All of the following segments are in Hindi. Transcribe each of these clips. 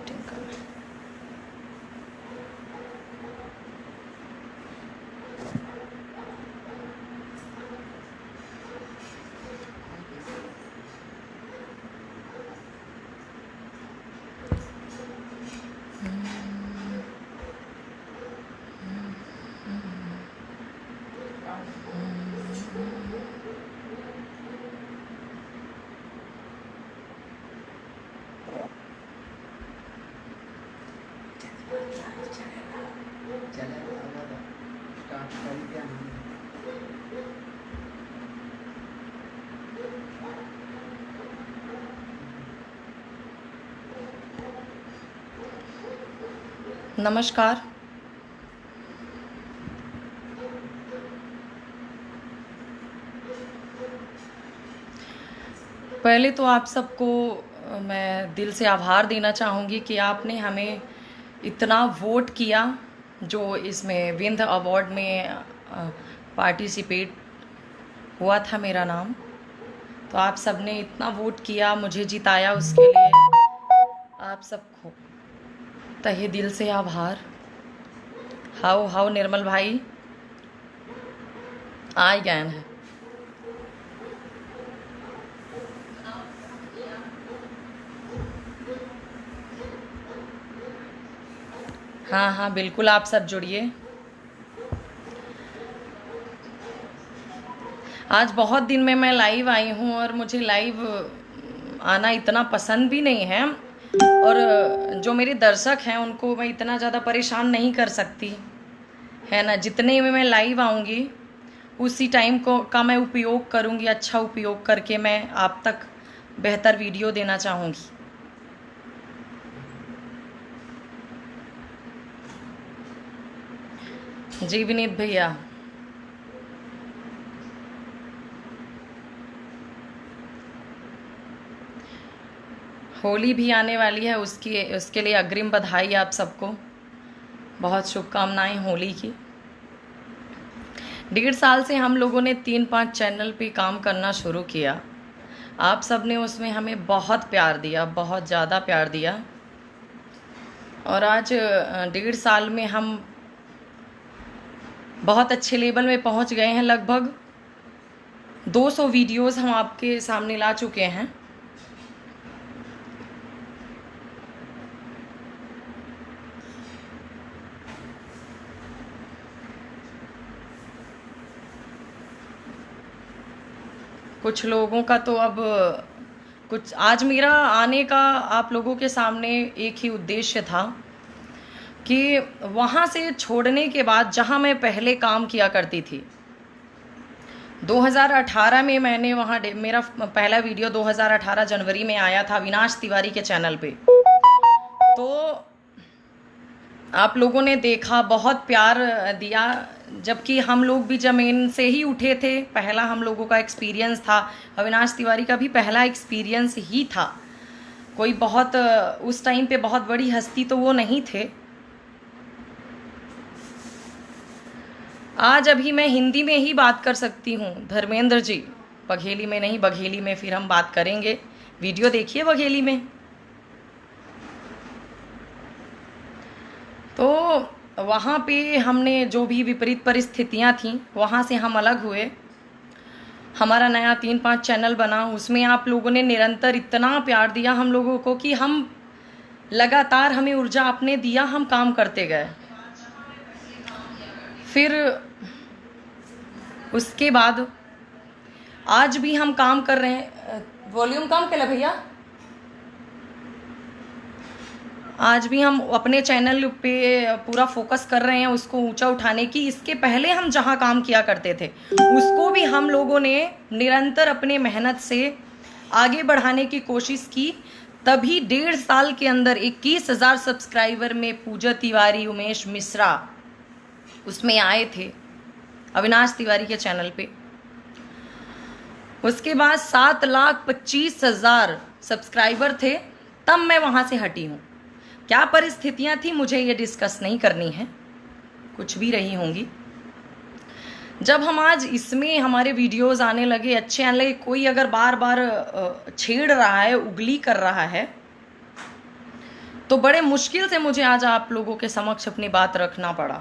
वेटिंग कर। नमस्कार। पहले तो आप सबको मैं दिल से आभार देना चाहूँगी कि आपने हमें इतना वोट किया, जो इसमें विंध्य अवार्ड में पार्टिसिपेट हुआ था मेरा नाम। तो आप सबने इतना वोट किया, मुझे जिताया, उसके लिए आप सबको तहे दिल से आभार। हाउ हाउ निर्मल भाई आई गए हैं। हाँ हाँ बिल्कुल, आप सब जुड़िए। आज बहुत दिन में मैं लाइव आई हूँ और मुझे लाइव आना इतना पसंद भी नहीं है, और जो मेरे दर्शक हैं उनको मैं इतना ज़्यादा परेशान नहीं कर सकती है ना। जितने में मैं लाइव आऊँगी उसी टाइम को का मैं उपयोग करूँगी, अच्छा उपयोग करके मैं आप तक बेहतर वीडियो देना चाहूँगी। जी विनीत भैया, होली भी आने वाली है, उसके लिए अग्रिम बधाई आप सबको, बहुत शुभकामनाएं होली की। 1.5 साल से हम लोगों ने 3-5 चैनल पे काम करना शुरू किया। आप सब ने उसमें हमें बहुत प्यार दिया, बहुत ज़्यादा प्यार दिया, और आज 1.5 साल में हम बहुत अच्छे लेवल में पहुंच गए हैं। लगभग 200 वीडियोस हम आपके सामने ला चुके हैं। कुछ लोगों का तो अब कुछ, आज मेरा आने का आप लोगों के सामने एक ही उद्देश्य था कि वहाँ से छोड़ने के बाद जहाँ मैं पहले काम किया करती थी, 2018 में मैंने वहाँ मेरा पहला वीडियो 2018 जनवरी में आया था अविनाश तिवारी के चैनल पे। तो आप लोगों ने देखा, बहुत प्यार दिया, जबकि हम लोग भी ज़मीन से ही उठे थे। पहला हम लोगों का एक्सपीरियंस था, अविनाश तिवारी का भी पहला एक्सपीरियंस ही था। कोई बहुत उस टाइम पे बहुत बड़ी हस्ती तो वो नहीं थे। आज अभी मैं हिंदी में ही बात कर सकती हूँ धर्मेंद्र जी, बघेली में नहीं। बघेली में फिर हम बात करेंगे, वीडियो देखिए बघेली में। तो वहाँ पे हमने जो भी विपरीत परिस्थितियाँ थीं, वहाँ से हम अलग हुए। हमारा नया 3-5 चैनल बना, उसमें आप लोगों ने निरंतर इतना प्यार दिया हम लोगों को कि हम लगातार, हमें ऊर्जा आपने दिया, हम काम करते गए। फिर उसके बाद आज भी हम काम कर रहे हैं। वॉल्यूम कम कर ले भैया। आज भी हम अपने चैनल पे पूरा फोकस कर रहे हैं उसको ऊंचा उठाने की। इसके पहले हम जहां काम किया करते थे उसको भी हम लोगों ने निरंतर अपने मेहनत से आगे बढ़ाने की कोशिश की। तभी 1.5 साल के अंदर 21,000 सब्सक्राइबर में पूजा तिवारी, उमेश मिश्रा उसमें आए थे अविनाश तिवारी के चैनल पे। उसके बाद 7,25,000 सब्सक्राइबर थे, तब मैं वहां से हटी हूँ। क्या परिस्थितियां थी मुझे ये डिस्कस नहीं करनी है, कुछ भी रही होंगी। जब हम आज इसमें हमारे वीडियोस आने लगे, अच्छे आने लगे, कोई अगर बार बार छेड़ रहा है, उगली कर रहा है, तो बड़े मुश्किल से मुझे आज आप लोगों के समक्ष अपनी बात रखना पड़ा।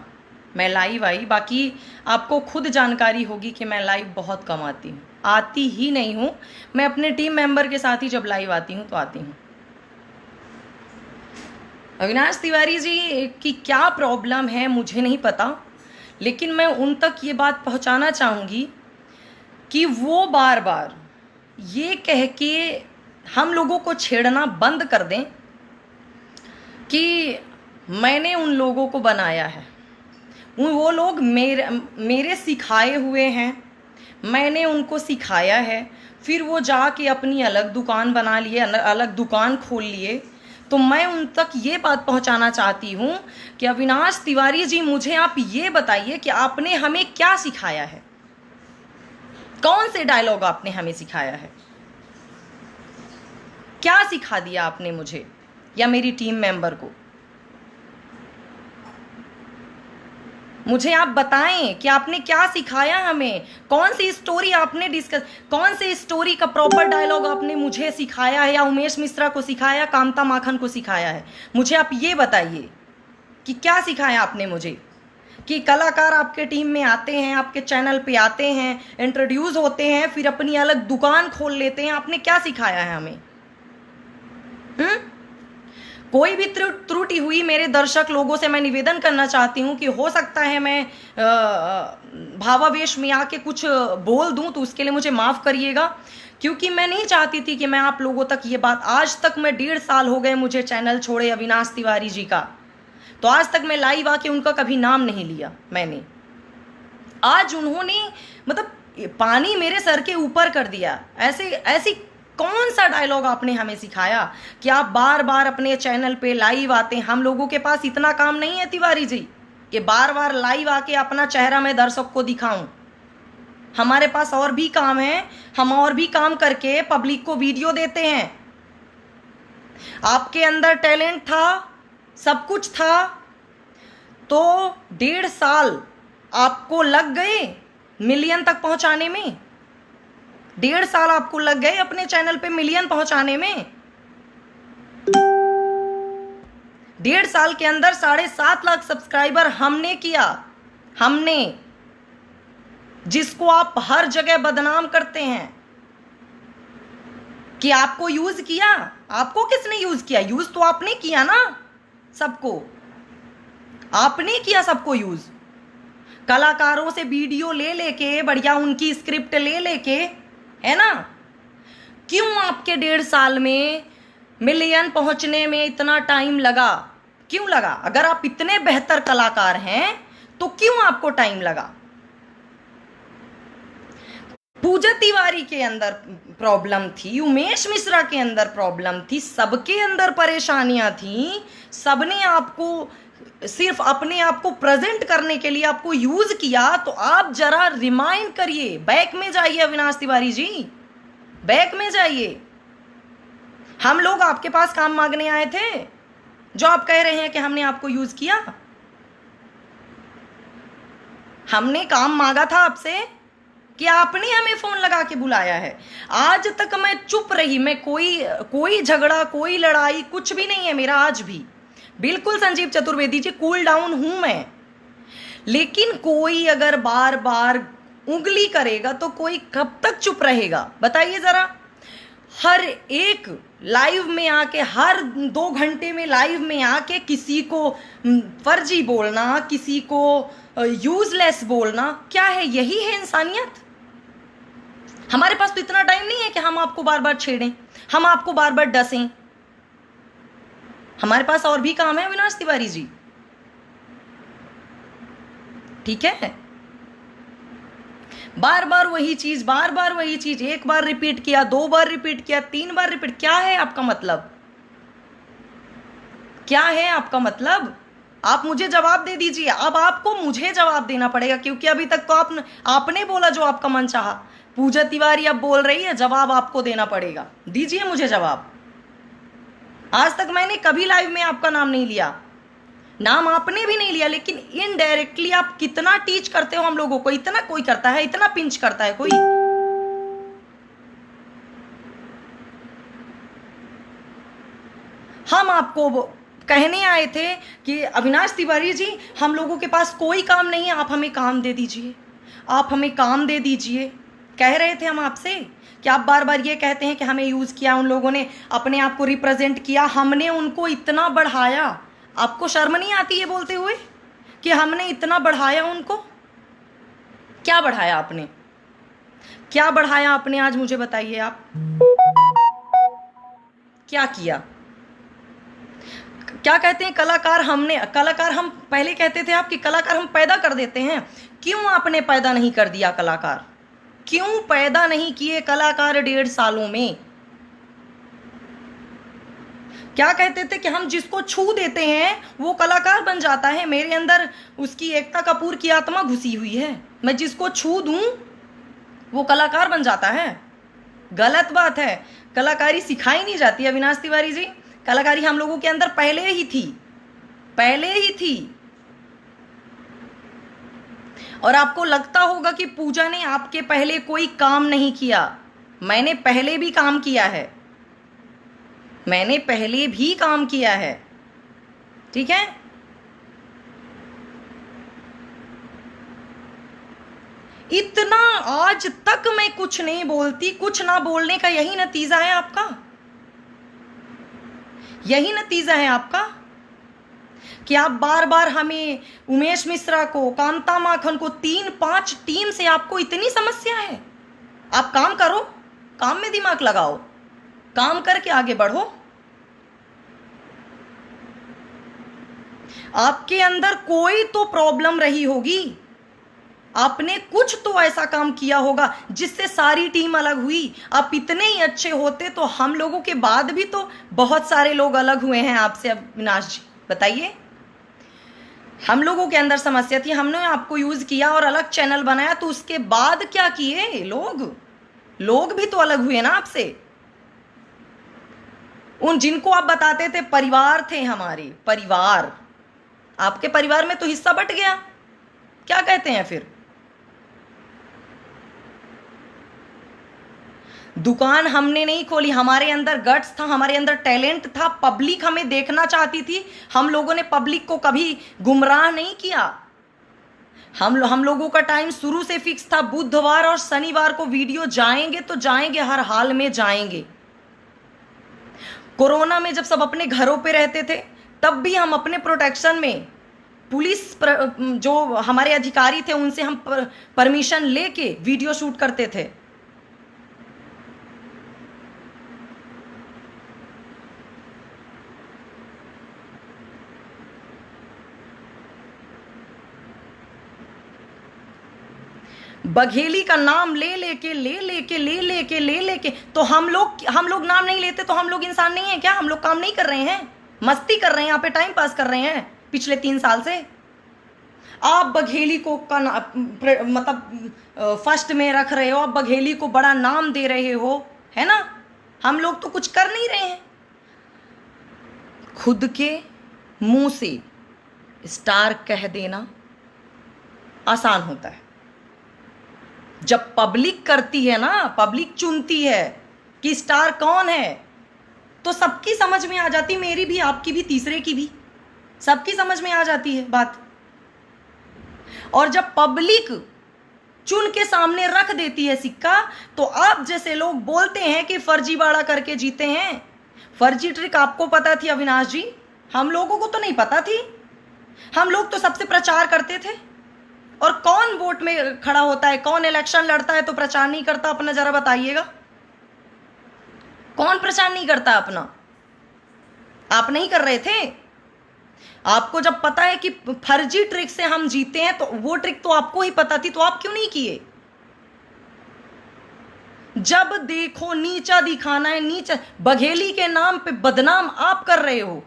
मैं लाइव आई, बाकी आपको खुद जानकारी होगी कि मैं लाइव बहुत कम आती हूँ, आती ही नहीं हूँ। मैं अपने टीम मेंबर के साथ ही जब लाइव आती हूँ तो आती हूँ। अविनाश तिवारी जी की क्या प्रॉब्लम है मुझे नहीं पता, लेकिन मैं उन तक ये बात पहुंचाना चाहूँगी कि वो बार बार ये कह के हम लोगों को छेड़ना बंद कर दें कि मैंने उन लोगों को बनाया है, वो लोग मेरे सिखाए हुए हैं, मैंने उनको सिखाया है, फिर वो जाके अपनी अलग दुकान बना लिए, अलग दुकान खोल लिए। तो मैं उन तक ये बात पहुंचाना चाहती हूँ कि अविनाश तिवारी जी, मुझे आप ये बताइए कि आपने हमें क्या सिखाया है, कौन से डायलॉग आपने हमें सिखाया है, क्या सिखा दिया आपने मुझे या मेरी टीम मेंबर को। मुझे आप बताएं कि आपने क्या सिखाया हमें, कौन सी स्टोरी आपने डिस्कस, कौन सी स्टोरी का प्रॉपर डायलॉग आपने मुझे सिखाया है, या उमेश मिश्रा को सिखाया, कामता माखन को सिखाया है। मुझे आप ये बताइए कि क्या सिखाया आपने मुझे। कि कलाकार आपके टीम में आते हैं, आपके चैनल पे आते हैं, इंट्रोड्यूस होते हैं, फिर अपनी अलग दुकान खोल लेते हैं, आपने क्या सिखाया है हमें। कोई भी त्रुटि हुई मेरे दर्शक लोगों से मैं निवेदन करना चाहती हूं कि हो सकता है मैं भावावेश में आके कुछ बोल दूं, तो उसके लिए मुझे माफ करिएगा, क्योंकि मैं नहीं चाहती थी कि मैं आप लोगों तक ये बात, आज तक मैं 1.5 साल हो गए मुझे चैनल छोड़े अविनाश तिवारी जी का, तो आज तक मैं लाइव आके उनका कभी नाम नहीं लिया मैंने। आज उन्होंने मतलब पानी मेरे सर के ऊपर कर दिया। ऐसी कौन सा डायलॉग आपने हमें सिखाया कि आप बार बार अपने चैनल पे लाइव आते हैं। हम लोगों के पास इतना काम नहीं है तिवारी जी कि बार बार लाइव आके अपना चेहरा मैं दर्शक को दिखाऊं। हमारे पास और भी काम है, हम और भी काम करके पब्लिक को वीडियो देते हैं। आपके अंदर टैलेंट था, सब कुछ था, तो 1.5 साल आपको लग गए मिलियन तक पहुंचाने में। 1.5 साल आपको लग गए अपने चैनल पे मिलियन पहुंचाने में। 1.5 साल के अंदर 7.5 लाख सब्सक्राइबर हमने किया, हमने, जिसको आप हर जगह बदनाम करते हैं कि आपको यूज किया। आपको किसने यूज किया? यूज तो आपने किया ना, सबको आपने किया, सबको यूज। कलाकारों से वीडियो ले लेके, बढ़िया उनकी स्क्रिप्ट ले लेके, है ना। क्यों आपके 1.5 साल में मिलियन पहुंचने में इतना टाइम लगा? क्यों लगा? अगर आप इतने बेहतर कलाकार हैं तो क्यों आपको टाइम लगा? पूजा तिवारी के अंदर प्रॉब्लम थी, उमेश मिश्रा के अंदर प्रॉब्लम थी, सबके अंदर परेशानियां थी। सबने आपको सिर्फ अपने आप को प्रेजेंट करने के लिए आपको यूज किया। तो आप जरा रिमाइंड करिए, बैक में जाइए अविनाश तिवारी जी, बैक में जाइए। हम लोग आपके पास काम मांगने आए थे, जो आप कह रहे हैं कि हमने आपको यूज किया। हमने काम मांगा था आपसे कि आपने हमें फोन लगा के बुलाया है। आज तक मैं चुप रही, मैं कोई झगड़ा, कोई लड़ाई कुछ भी नहीं है मेरा आज भी। बिल्कुल संजीव चतुर्वेदी जी, कूल डाउन हूं मैं। लेकिन कोई अगर बार बार उंगली करेगा तो कोई कब तक चुप रहेगा, बताइए जरा। हर एक लाइव में आके, हर 2 घंटे में लाइव में आके किसी को फर्जी बोलना, किसी को यूजलेस बोलना, क्या है? यही है इंसानियत। हमारे पास तो इतना टाइम नहीं है कि हम आपको बार बार छेड़ें, हम आपको बार बार डसें। हमारे पास और भी काम है अविनाश तिवारी जी, ठीक है। बार बार वही चीज, बार बार वही चीज, 1 बार रिपीट किया, 2 बार रिपीट किया, 3 बार रिपीट, क्या है आपका मतलब? क्या है आपका मतलब? आप मुझे जवाब दे दीजिए। अब आपको मुझे जवाब देना पड़ेगा, क्योंकि अभी तक तो आपने बोला जो आपका मन चाहा। पूजा तिवारी अब बोल रही है, जवाब आपको देना पड़ेगा। दीजिए मुझे जवाब। आज तक मैंने कभी लाइव में आपका नाम नहीं लिया, नाम आपने भी नहीं लिया, लेकिन इनडायरेक्टली आप कितना टीच करते हो हम लोगों को। इतना कोई करता है? इतना पिंच करता है कोई? हम आपको कहने आए थे कि अविनाश तिवारी जी, हम लोगों के पास कोई काम नहीं है, आप हमें काम दे दीजिए, आप हमें काम दे दीजिए। कह रहे थे हम आपसे कि आप बार बार ये कहते हैं कि हमें यूज़ किया, उन लोगों ने अपने आप को रिप्रेजेंट किया, हमने उनको इतना बढ़ाया। आपको शर्म नहीं आती ये बोलते हुए कि हमने इतना बढ़ाया उनको? क्या बढ़ाया आपने, क्या बढ़ाया आपने? आज मुझे बताइए आप क्या किया। क्या कहते हैं कलाकार, कलाकार हम पहले कहते थे आप कि कलाकार हम पैदा कर देते हैं। क्यों आपने पैदा नहीं कर दिया कलाकार? क्यों पैदा नहीं किए कलाकार 1.5 सालों में? क्या कहते थे कि हम जिसको छू देते हैं वो कलाकार बन जाता है। मेरे अंदर उसकी एकता कपूर की आत्मा घुसी हुई है, मैं जिसको छू दूं वो कलाकार बन जाता है। गलत बात है, कलाकारी सिखाई नहीं जाती अविनाश तिवारी जी। कलाकारी हम लोगों के अंदर पहले ही थी, पहले ही थी। और आपको लगता होगा कि पूजा ने आपके पहले कोई काम नहीं किया। मैंने पहले भी काम किया है, मैंने पहले भी काम किया है, ठीक है। इतना आज तक मैं कुछ नहीं बोलती, कुछ ना बोलने का यही नतीजा है आपका, यही नतीजा है आपका कि आप बार बार हमें, उमेश मिश्रा को, कांता माखन को, 3-5 टीम से आपको इतनी समस्या है। आप काम करो, काम में दिमाग लगाओ, काम करके आगे बढ़ो। आपके अंदर कोई तो प्रॉब्लम रही होगी, आपने कुछ तो ऐसा काम किया होगा जिससे सारी टीम अलग हुई। आप इतने ही अच्छे होते तो हम लोगों के बाद भी तो बहुत सारे लोग अलग हुए हैं आपसे। अविनाश जी बताइए, हम लोगों के अंदर समस्या थी, हमने आपको यूज किया और अलग चैनल बनाया, तो उसके बाद क्या किए लोग भी तो अलग हुए ना आपसे। उन जिनको आप बताते थे परिवार थे हमारे, परिवार, आपके परिवार में तो हिस्सा बट गया। क्या कहते हैं फिर? दुकान हमने नहीं खोली, हमारे अंदर गट्स था, हमारे अंदर टैलेंट था, पब्लिक हमें देखना चाहती थी। हम लोगों ने पब्लिक को कभी गुमराह नहीं किया। हम लोगों का टाइम शुरू से फिक्स था, बुधवार और शनिवार को वीडियो जाएंगे तो जाएंगे, हर हाल में जाएंगे। कोरोना में जब सब अपने घरों पे रहते थे तब भी हम अपने प्रोटेक्शन में पुलिस जो हमारे अधिकारी थे उनसे हम परमिशन लेके वीडियो शूट करते थे। बघेली का नाम ले लेके तो हम लोग नाम नहीं लेते तो हम लोग इंसान नहीं है क्या? हम लोग काम नहीं कर रहे हैं, मस्ती कर रहे हैं, यहाँ पे टाइम पास कर रहे हैं पिछले 3 साल से। आप बघेली को मतलब फर्स्ट में रख रहे हो, आप बघेली को बड़ा नाम दे रहे हो, है ना। हम लोग तो कुछ कर नहीं रहे हैं। खुद के मुंह से स्टार कह देना आसान होता है, जब पब्लिक करती है ना, पब्लिक चुनती है कि स्टार कौन है, तो सबकी समझ में आ जाती, मेरी भी, आपकी भी, तीसरे की भी, सबकी समझ में आ जाती है बात। और जब पब्लिक चुन के सामने रख देती है सिक्का, तो आप जैसे लोग बोलते हैं कि फर्जीवाड़ा करके जीते हैं। फर्जी ट्रिक आपको पता थी अविनाश जी, हम लोगों को तो नहीं पता थी। हम लोग तो सबसे प्रचार करते थे। और कौन वोट में खड़ा होता है, कौन इलेक्शन लड़ता है तो प्रचार नहीं करता अपना? जरा बताइएगा, कौन प्रचार नहीं करता अपना? आप नहीं कर रहे थे? आपको जब पता है कि फर्जी ट्रिक से हम जीते हैं, तो वो ट्रिक तो आपको ही पता थी, तो आप क्यों नहीं किए? जब देखो नीचा दिखाना है, नीचा, बघेली के नाम पे बदनाम आप कर रहे हो।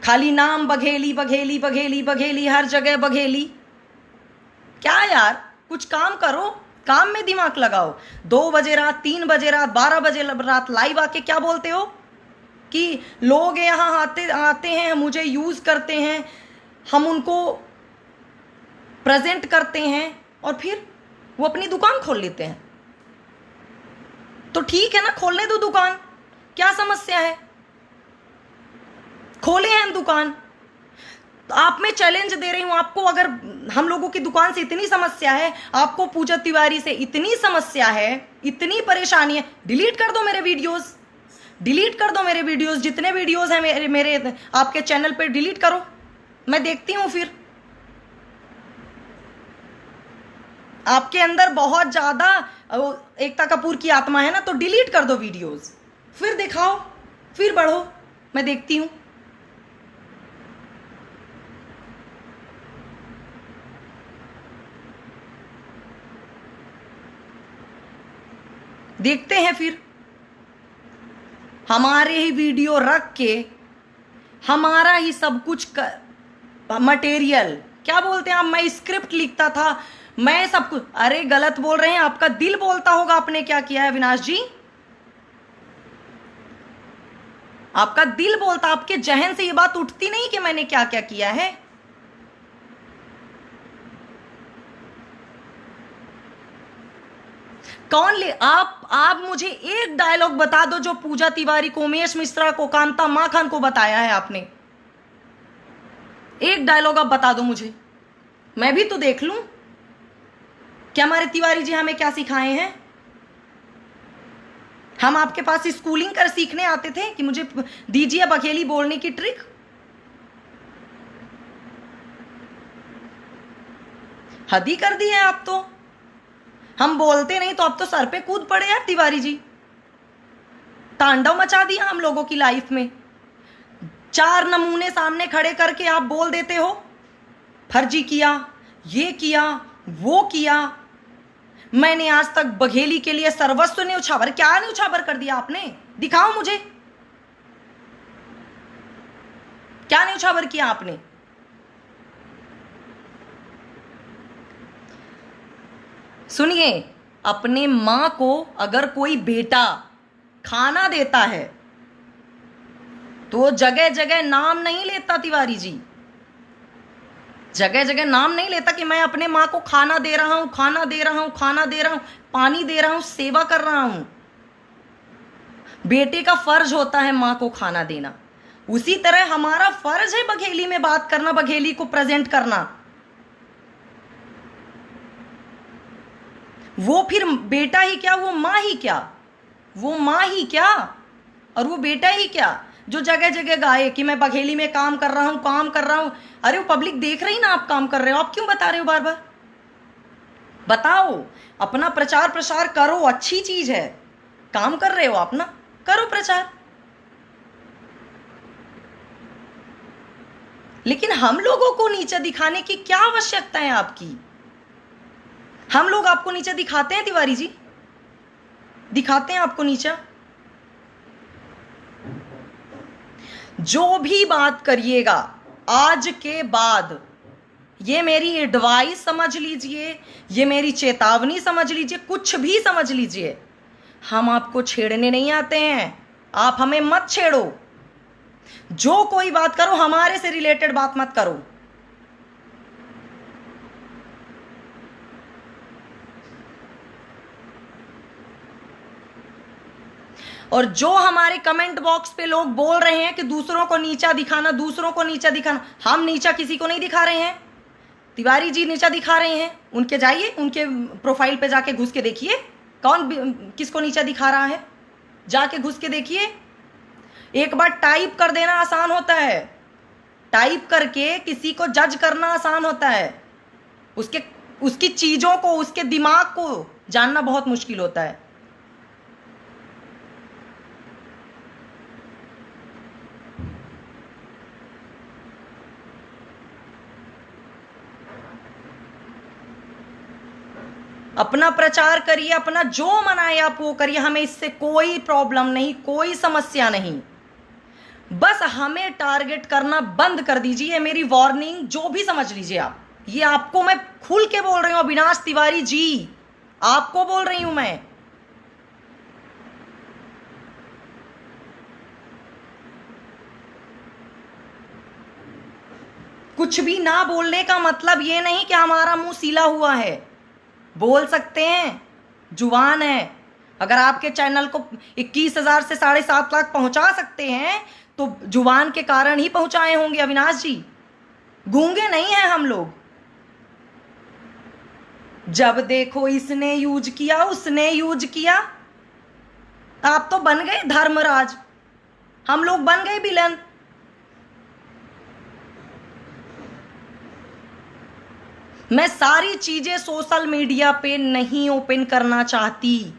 खाली नाम बघेली बघेली बघेली बघेली, हर जगह बघेली। क्या यार, कुछ काम करो, काम में दिमाग लगाओ। 2 बजे रात, 3 बजे रात, 12 बजे रात लाइव आके क्या बोलते हो कि लोग यहाँ आते हैं, मुझे यूज करते हैं, हम उनको प्रेजेंट करते हैं और फिर वो अपनी दुकान खोल लेते हैं। तो ठीक है ना, खोलने दो दुकान, क्या समस्या है? खोले हैं हम दुकान। तो आप में चैलेंज दे रही हूं आपको, अगर हम लोगों की दुकान से इतनी समस्या है, आपको पूजा तिवारी से इतनी समस्या है, इतनी परेशानी है, डिलीट कर दो मेरे वीडियोस, डिलीट कर दो मेरे वीडियोस, जितने वीडियोस हैं मेरे आपके चैनल पे डिलीट करो, मैं देखती हूं। फिर आपके अंदर बहुत ज्यादा एकता कपूर की आत्मा है ना, तो डिलीट कर दो वीडियोस, फिर दिखाओ, फिर बढ़ो, मैं देखती हूं। देखते हैं फिर। हमारे ही वीडियो रख के हमारा ही सब कुछ मटेरियल, क्या बोलते हैं आप, मैं स्क्रिप्ट लिखता था, मैं सब कुछ, अरे गलत बोल रहे हैं, आपका दिल बोलता होगा आपने क्या किया है अविनाश जी, आपका दिल बोलता, आपके जहन से ये बात उठती नहीं कि मैंने क्या क्या किया है। कौन ले आप मुझे एक डायलॉग बता दो जो पूजा तिवारी को, उमेश मिश्रा को, कांता माखन को बताया है आपने। एक डायलॉग आप बता दो मुझे, मैं भी तो देख लूं क्या हमारे तिवारी जी हमें क्या सिखाए हैं। हम आपके पास स्कूलिंग कर सीखने आते थे कि मुझे दीजिए बघेली बोलने की ट्रिक। हद ही कर दी है आप तो, हम बोलते नहीं तो अब तो सर पे कूद पड़े यार तिवारी जी, तांडव मचा दिया हम लोगों की लाइफ में। 4 नमूने सामने खड़े करके आप बोल देते हो फर्जी किया, ये किया, वो किया। मैंने आज तक बघेली के लिए सर्वस्व न्यौछावर, क्या न्यौछावर कर दिया आपने, दिखाओ मुझे, क्या न्यौछावर किया आपने। सुनिए, अपने मां को अगर कोई बेटा खाना देता है तो जगह जगह नाम नहीं लेता तिवारी जी, जगह जगह नाम नहीं लेता कि मैं अपने मां को खाना दे रहा हूं, खाना दे रहा हूं, खाना दे रहा हूं, पानी दे रहा हूं, सेवा कर रहा हूं। बेटे का फर्ज होता है मां को खाना देना, उसी तरह हमारा फर्ज है बघेली में बात करना, बघेली को प्रेजेंट करना। वो फिर बेटा ही क्या, वो मां ही क्या, वो मां ही क्या और वो बेटा ही क्या जो जगह जगह गाए कि मैं बघेली में काम कर रहा हूं, काम कर रहा हूं। अरे वो पब्लिक देख रही ना आप काम कर रहे हो, आप क्यों बता रहे हो बार बार? बताओ, अपना प्रचार प्रसार करो, अच्छी चीज है, काम कर रहे हो आप ना, करो प्रचार। लेकिन हम लोगों को नीचे दिखाने की क्या आवश्यकता है आपकी? हम लोग आपको नीचे दिखाते हैं तिवारी जी, दिखाते हैं आपको नीचा? जो भी बात करिएगा आज के बाद, ये मेरी एडवाइस समझ लीजिए, ये मेरी चेतावनी समझ लीजिए, कुछ भी समझ लीजिए, हम आपको छेड़ने नहीं आते हैं, आप हमें मत छेड़ो। जो कोई बात करो हमारे से रिलेटेड बात मत करो। और जो हमारे कमेंट बॉक्स पे लोग बोल रहे हैं कि दूसरों को नीचा दिखाना, दूसरों को नीचा दिखाना, हम नीचा किसी को नहीं दिखा रहे हैं, तिवारी जी नीचा दिखा रहे हैं। उनके जाइए, उनके प्रोफाइल पे जाके घुस के देखिए कौन किसको नीचा दिखा रहा है, जाके घुस के देखिए। एक बार टाइप कर देना आसान होता है, टाइप करके किसी को जज करना आसान होता है, उसकी चीजों को, उसके दिमाग को जानना बहुत मुश्किल होता है। अपना प्रचार करिए, अपना जो मनाए आप वो करिए, हमें इससे कोई प्रॉब्लम नहीं, कोई समस्या नहीं। बस हमें टारगेट करना बंद कर दीजिए, मेरी वार्निंग जो भी समझ लीजिए आप। ये आपको मैं खुल के बोल रही हूं, अविनाश तिवारी जी, आपको बोल रही हूं मैं। कुछ भी ना बोलने का मतलब ये नहीं कि हमारा मुंह सीला हुआ है, बोल सकते हैं, जुबान है, अगर आपके चैनल को 21,000 से 7.5 लाख पहुंचा सकते हैं तो जुबान के कारण ही पहुंचाए होंगे अविनाश जी, गूंगे नहीं हैं हम लोग। जब देखो इसने यूज किया, उसने यूज किया। आप तो बन गए धर्मराज, हम लोग बन गए विलन। मैं सारी चीजें सोशल मीडिया पे नहीं ओपन करना चाहती।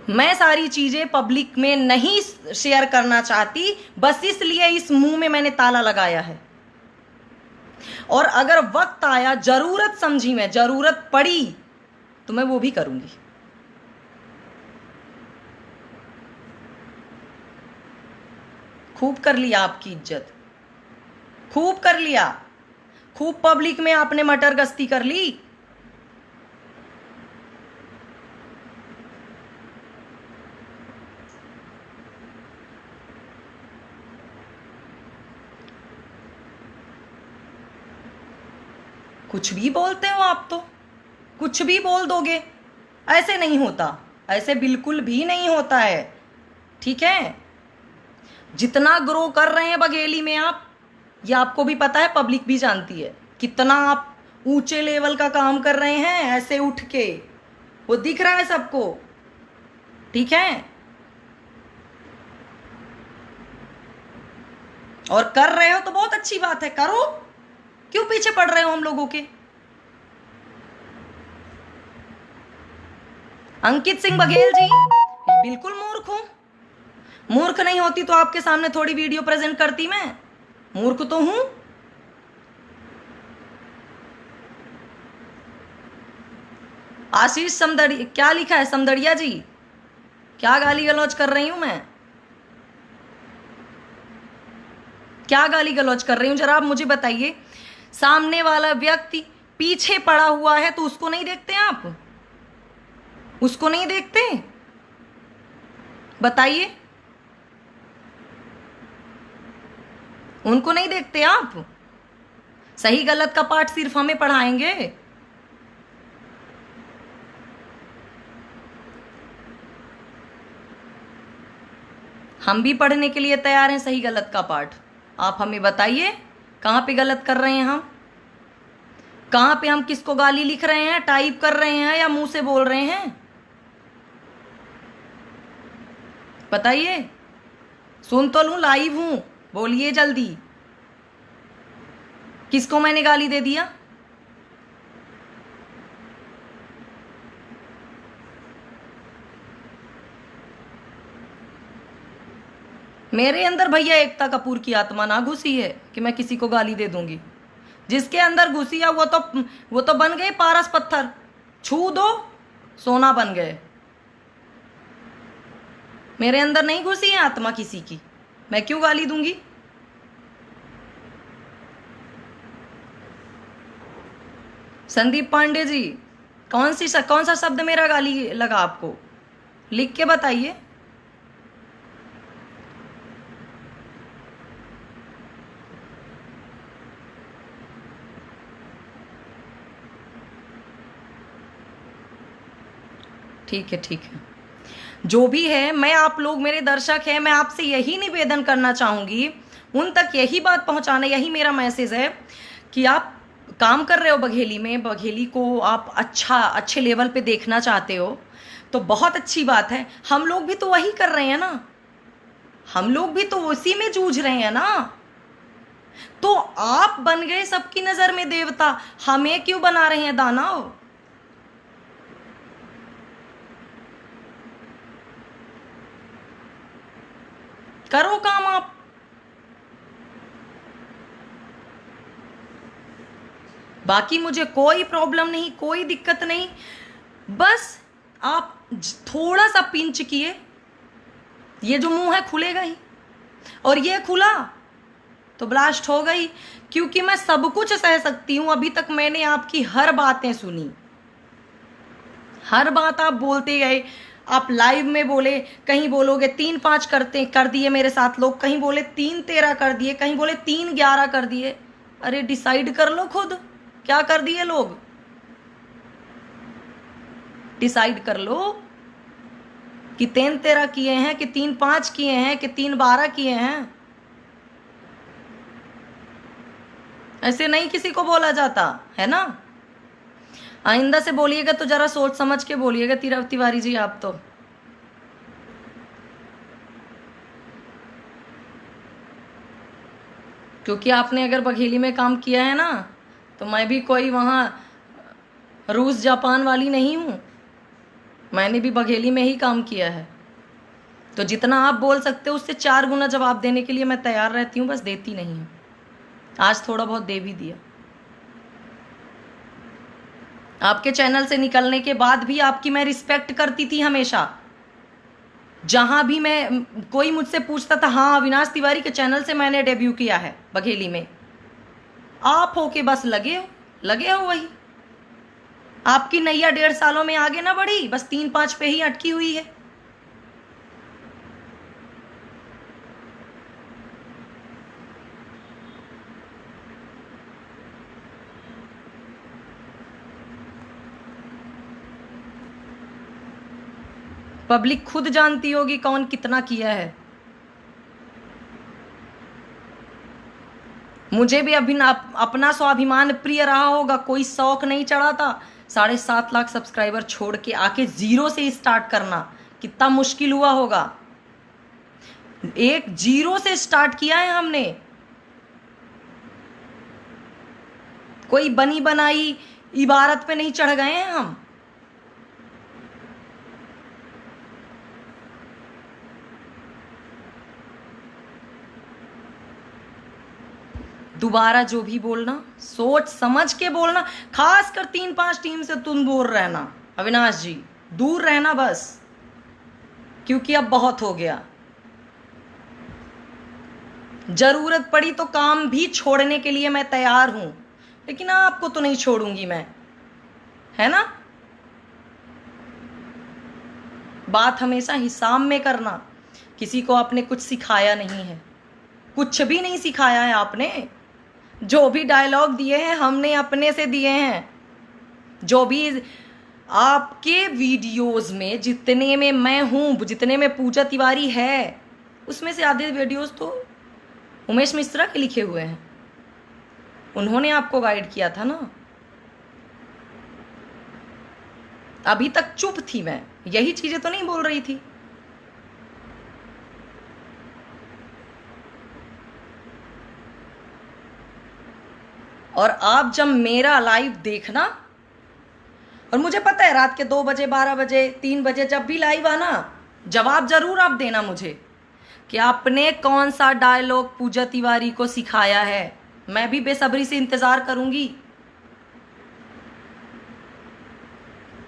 मैं सारी चीजें पब्लिक में नहीं शेयर करना चाहती, बस इसलिए इस मुंह में मैंने ताला लगाया है। और अगर वक्त आया, जरूरत समझी, मैं जरूरत पड़ी तो मैं वो भी करूंगी। खूब कर लिया आपकी इज्जत, खूब कर लिया, खूब पब्लिक में आपने मटर गश्ती कर ली। कुछ भी बोलते हो आप, तो कुछ भी बोल दोगे। ऐसे नहीं होता, ऐसे बिल्कुल भी नहीं होता है, ठीक है। जितना ग्रो कर रहे हैं बघेली में आप, ये आपको भी पता है, पब्लिक भी जानती है कितना आप ऊंचे लेवल का काम कर रहे हैं ऐसे उठ के, वो दिख रहा है सबको, ठीक है। और कर रहे हो तो बहुत अच्छी बात है, करो, क्यों पीछे पड़ रहे हो हम लोगों के। अंकित सिंह बघेल जी, बिल्कुल मूर्ख हूं। मूर्ख नहीं होती तो आपके सामने थोड़ी वीडियो प्रेजेंट करती मैं, मूर्ख तो हूं। आशीष समदड़िया, क्या लिखा है समदड़िया जी, क्या गाली गलौज कर रही हूं मैं, क्या गाली गलौज कर रही हूं, जरा आप मुझे बताइए। सामने वाला व्यक्ति पीछे पड़ा हुआ है तो उसको नहीं देखते आप, उसको नहीं देखते, बताइए, उनको नहीं देखते आप। सही गलत का पाठ सिर्फ हमें पढ़ाएंगे। हम भी पढ़ने के लिए तैयार हैं सही गलत का पाठ। आप हमें बताइए कहां पे गलत कर रहे हैं हम, कहां पे हम किसको गाली लिख रहे हैं, टाइप कर रहे हैं या मुंह से बोल रहे हैं, बताइए। सुन तो लूं, लाइव हूं, बोलिए जल्दी, किसको मैंने गाली दे दिया। मेरे अंदर भैया एकता कपूर की आत्मा ना घुसी है कि मैं किसी को गाली दे दूंगी। जिसके अंदर घुसी है वो तो बन गए पारस पत्थर, छू दो सोना बन गए। मेरे अंदर नहीं घुसी है आत्मा किसी की, मैं क्यों गाली दूंगी। संदीप पांडे जी, कौन सा शब्द मेरा गाली लगा आपको, लिख के बताइए। ठीक है, ठीक है, जो भी है, मैं, आप लोग मेरे दर्शक हैं, मैं आपसे यही निवेदन करना चाहूंगी, उन तक यही बात पहुंचाना, यही मेरा मैसेज है कि आप काम कर रहे हो बघेली में, बघेली को आप अच्छे लेवल पे देखना चाहते हो तो बहुत अच्छी बात है। हम लोग भी तो वही कर रहे हैं ना, हम लोग भी तो उसी में जूझ रहे हैं ना। तो आप बन गए सबकी नजर में देवता, हमें क्यों बना रहे हैं दानव। करो काम आप। बाकी मुझे कोई प्रॉब्लम नहीं, कोई दिक्कत नहीं, बस आप थोड़ा सा पिंच किए, ये जो मुंह है खुलेगा ही, और ये खुला तो ब्लास्ट हो गई। क्योंकि मैं सब कुछ सह सकती हूं, अभी तक मैंने आपकी हर बातें सुनी, हर बात आप बोलते गए। आप लाइव में बोले, कहीं बोलोगे 3-5 कर दिए मेरे साथ लोग, कहीं बोले 3-13 कर दिए, कहीं बोले 3-11 कर दिए। अरे डिसाइड कर लो खुद, क्या कर दिए लोग? डिसाइड कर लो कि 3-13 किए हैं कि 3-5 किए हैं कि 3-12 किए हैं। ऐसे नहीं किसी को बोला जाता है ना। आइंदा से बोलिएगा तो जरा सोच समझ के बोलिएगा तिवारी जी आप तो। क्योंकि आपने अगर बघेली में काम किया है ना, तो मैं भी कोई वहां रूस जापान वाली नहीं हूं। मैंने भी बघेली में ही काम किया है। तो जितना आप बोल सकते हो उससे 4 गुना जवाब देने के लिए मैं तैयार रहती हूँ, बस देती नहीं हूँ। आज थोड़ा बहुत दे भी दिया। आपके चैनल से निकलने के बाद भी आपकी मैं रिस्पेक्ट करती थी हमेशा। जहां भी मैं कोई मुझसे पूछता था, हाँ अविनाश तिवारी के चैनल से मैंने डेब्यू किया है बघेली में, आप होके बस लगे हो वही। आपकी नैया 1.5 सालों में आगे ना बढ़ी, बस 3-5 पे ही अटकी हुई है। पब्लिक खुद जानती होगी कौन कितना किया है। मुझे भी अपना स्वाभिमान प्रिय रहा होगा, कोई शौक नहीं चढ़ा था। 7.5 लाख सब्सक्राइबर छोड़ के आके 0 से स्टार्ट करना कितना मुश्किल हुआ होगा। एक 0 से स्टार्ट किया है हमने, कोई बनी बनाई इबारत पे नहीं चढ़ गए हैं हम। दोबारा जो भी बोलना सोच समझ के बोलना। खासकर 3-5 टीम से तुम दूर रहना अविनाश जी, दूर रहना बस, क्योंकि अब बहुत हो गया। जरूरत पड़ी तो काम भी छोड़ने के लिए मैं तैयार हूं, लेकिन आपको तो नहीं छोड़ूंगी मैं, है ना। बात हमेशा हिसाब में करना। किसी को आपने कुछ सिखाया नहीं है, कुछ भी नहीं सिखाया है आपने। जो भी डायलॉग दिए हैं हमने अपने से दिए हैं। जो भी आपके वीडियोस में, जितने में मैं हूं, जितने में पूजा तिवारी है, उसमें से आधे वीडियोस तो उमेश मिश्रा के लिखे हुए हैं। उन्होंने आपको गाइड किया था ना। अभी तक चुप थी मैं, यही चीजें तो नहीं बोल रही थी। और आप जब मेरा लाइव देखना, और मुझे पता है रात के 2 बजे, 12 बजे, 3 बजे जब भी लाइव आना, जवाब जरूर आप देना मुझे कि आपने कौन सा डायलॉग पूजा तिवारी को सिखाया है। मैं भी बेसब्री से इंतजार करूंगी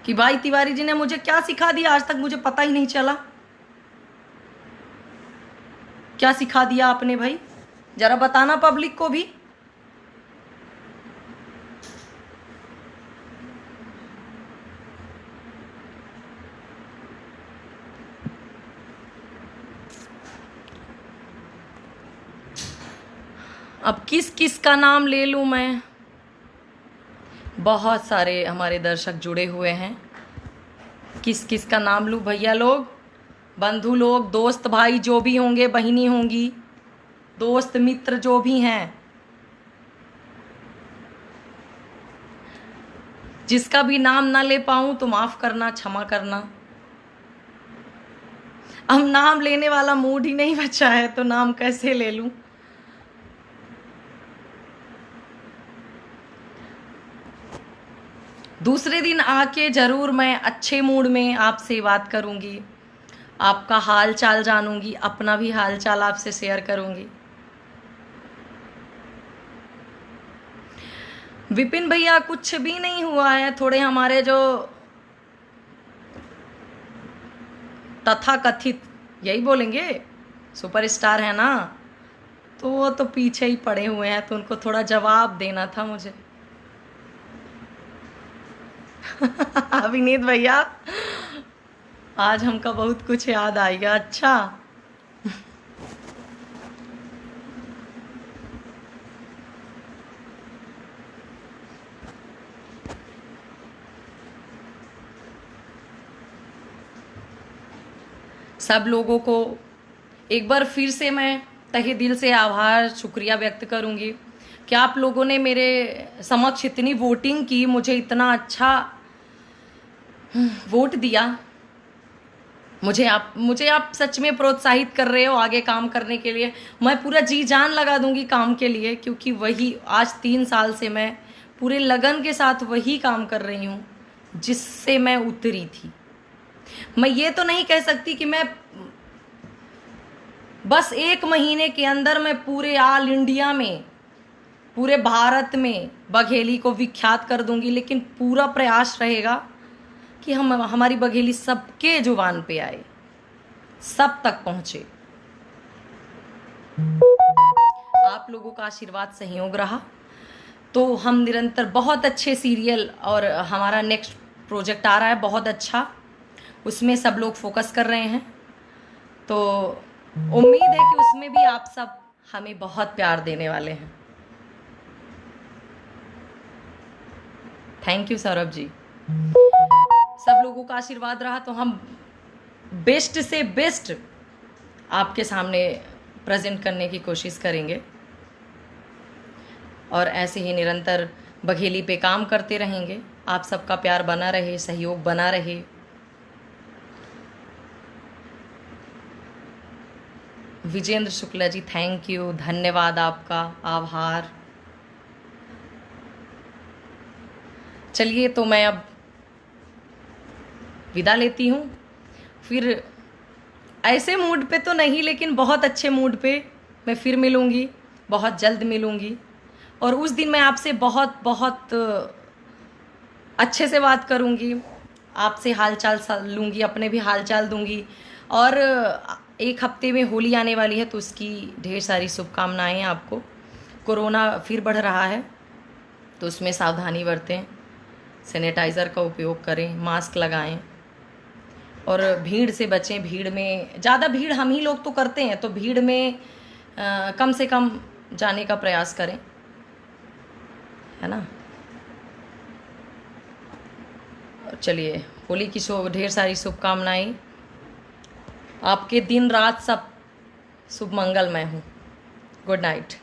कि भाई तिवारी जी ने मुझे क्या सिखा दिया, आज तक मुझे पता ही नहीं चला। क्या सिखा दिया आपने भाई, जरा बताना पब्लिक को भी। अब किस किस का नाम ले लूं मैं। बहुत सारे हमारे दर्शक जुड़े हुए हैं, किस किस का नाम लूं भैया लोग, बंधु लोग, दोस्त भाई जो भी होंगे, बहिनी होंगी, दोस्त मित्र जो भी हैं, जिसका भी नाम ना ले पाऊं तो माफ करना, क्षमा करना। अब नाम लेने वाला मूड ही नहीं बचा है तो नाम कैसे ले लूं। दूसरे दिन आके जरूर मैं अच्छे मूड में आपसे बात करूंगी, आपका हाल चाल जानूंगी, अपना भी हाल चाल आपसे शेयर करूंगी। विपिन भैया कुछ भी नहीं हुआ है, थोड़े हमारे जो तथाकथित, यही बोलेंगे, सुपरस्टार है ना, तो वो तो पीछे ही पड़े हुए हैं, तो उनको थोड़ा जवाब देना था मुझे। अभिनीत भैया आज हमका बहुत कुछ याद आएगा। अच्छा सब लोगों को एक बार फिर से मैं तहे दिल से आभार शुक्रिया व्यक्त करूंगी कि आप लोगों ने मेरे समक्ष इतनी वोटिंग की, मुझे इतना अच्छा वोट दिया। मुझे आप सच में प्रोत्साहित कर रहे हो आगे काम करने के लिए। मैं पूरा जी जान लगा दूंगी काम के लिए, क्योंकि वही आज 3 साल से मैं पूरे लगन के साथ वही काम कर रही हूँ जिससे मैं उतरी थी। मैं ये तो नहीं कह सकती कि मैं बस 1 महीने के अंदर मैं पूरे ऑल इंडिया में, पूरे भारत में बघेली को विख्यात कर दूंगी, लेकिन पूरा प्रयास रहेगा कि हमारी बघेली सबके जुबान पे आए, सब तक पहुंचे। आप लोगों का आशीर्वाद सहयोग रहा तो हम निरंतर बहुत अच्छे सीरियल, और हमारा नेक्स्ट प्रोजेक्ट आ रहा है बहुत अच्छा, उसमें सब लोग फोकस कर रहे हैं, तो उम्मीद है कि उसमें भी आप सब हमें बहुत प्यार देने वाले हैं। Thank you Saurabh ji. सब लोगों का आशीर्वाद रहा तो हम बेस्ट से बेस्ट आपके सामने प्रेजेंट करने की कोशिश करेंगे, और ऐसे ही निरंतर बघेली पे काम करते रहेंगे। आप सबका प्यार बना रहे, सहयोग बना रहे। विजेंद्र शुक्ला जी, थैंक यू, धन्यवाद आपका, आभार। चलिए तो मैं अब विदा लेती हूँ, फिर ऐसे मूड पे तो नहीं, लेकिन बहुत अच्छे मूड पे मैं फिर मिलूँगी, बहुत जल्द मिलूँगी, और उस दिन मैं आपसे बहुत बहुत अच्छे से बात करूँगी, आपसे हालचाल लूँगी, अपने भी हालचाल दूँगी। और 1 हफ्ते में होली आने वाली है तो उसकी ढेर सारी शुभकामनाएं आपको। कोरोना फिर बढ़ रहा है तो उसमें सावधानी बरतें, सैनिटाइज़र का उपयोग करें, मास्क लगाएं और भीड़ से बचें। भीड़ में ज़्यादा भीड़ हम ही लोग तो करते हैं, तो भीड़ में कम से कम जाने का प्रयास करें, है ना। चलिए, होली की ढेर सारी शुभकामनाएं। आपके दिन रात सब शुभ मंगलमय हो। Good night.